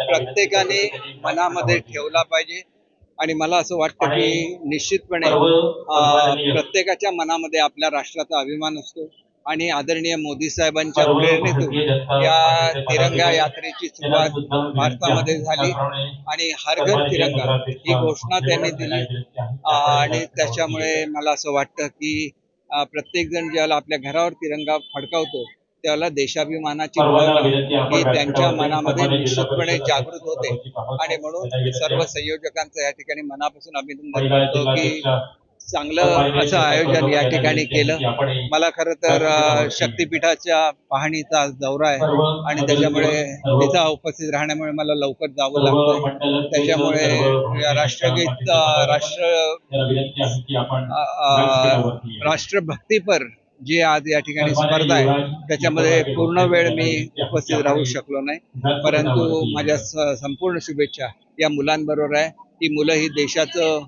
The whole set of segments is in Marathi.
प्रत्येकाने मनामध्ये ठेवला पाहिजे आणि मला असं वाटतं की निश्चितपणे प्रत्येकाच्या मनामध्ये आपल्या राष्ट्राचा अभिमान असतो आणि आदरणीय मोदी साहेबांच्या प्रेरणेतून या तिरंगा यात्रेची सुरुवात भारतामध्ये झाली आणि हर घर तिरंगा ही घोषणा त्यांनी दिली आणि त्याच्यामुळे मला असं वाटतं की प्रत्येक जण ज्याला आपल्या घरावर तिरंगा फडकावतो त्याला देशाभिमानाची भावना ही त्यांच्या मनामध्ये निश्चितपणे जागृत होते आणि म्हणून सर्व संयोजकांचं या ठिकाणी मनापासून अभिनंदन करतो की चांगलं असं आयोजन या ठिकाणी केलं. मला खरं तर शक्तिपीठाच्या पाहणीचा दौरा आहे आणि त्याच्यामुळे तिथं उपस्थित राहण्यामुळे मला लवकर जावं लागतं. त्याच्यामुळे राष्ट्रभक्तीपर जी आज या ठिकाणी स्पर्धा आहे त्याच्यामध्ये पूर्ण वेळ मी उपस्थित राहू शकलो नाही, परंतु माझ्या संपूर्ण शुभेच्छा या मुलांबरोबर आहे. ही मुलं ही देशाचं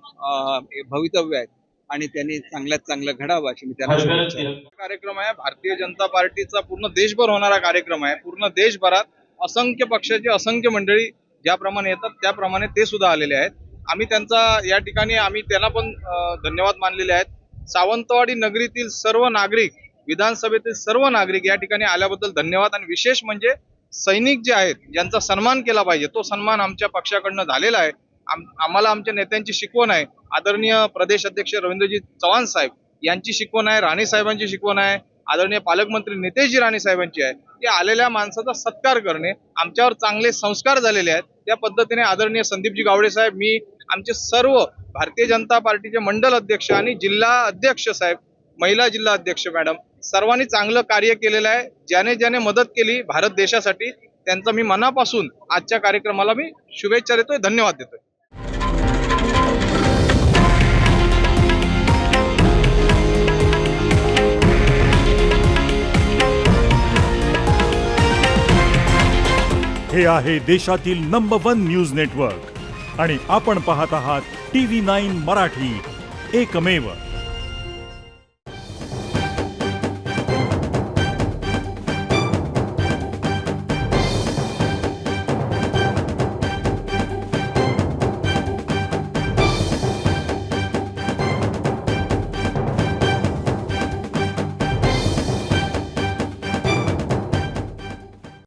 भवितव्य आहे आणि त्यांनी चांगल्यात चांगलं घडावं अशी मी त्यांना शुभेच्छा. कार्यक्रम आहे भारतीय जनता पार्टीचा पूर्ण देशभर होणारा कार्यक्रम आहे. पूर्ण देशभरात असंख्य पक्षाची असंख्य मंडळी ज्याप्रमाणे येतात त्याप्रमाणे ते सुद्धा आलेले आहेत. आम्ही त्यांना पण धन्यवाद मानलेले आहेत. सावंतवाडी नगरीतील सर्व नागरिक, विधानसभेतील सर्व नागरिक या ठिकाणी आल्याबद्दल धन्यवाद. आणि विशेष म्हणजे सैनिक जे आहेत ज्यांचा सन्मान केला पाहिजे तो सन्मान आमच्या पक्षाकडनं झालेला आहे. आम्हाला आमच्या नेत्यांची शिकवण आहे. आदरणीय प्रदेश अध्यक्ष रवींद्रजी चव्हाण साहेब यांची शिकवण आहे, राणे साहेबांची शिकवण आहे, आदरणीय पालकमंत्री नितेशजी राणे साहेबांची आहे की आलेल्या माणसाचा सत्कार करणे. आमच्यावर चांगले संस्कार झालेले आहेत. त्या पद्धतीने आदरणीय संदीपजी गावडे साहेब, मी, आमचे सर्व भारतीय जनता पार्टीचे मंडल अध्यक्ष आणि जिल्हा अध्यक्ष साहेब, महिला जिल्हा अध्यक्ष मॅडम, सर्वांनी चांगलं कार्य केलेलं आहे. ज्याने मदत केली भारत देशासाठी त्यांचा मी मनापासून आजच्या कार्यक्रमाला मी शुभेच्छा देतोय, धन्यवाद देतोय. हे आहे देशातील नंबर 1 न्यूज नेटवर्क आणि आपण पाहत आहात TV9 मराठी, एकमेव.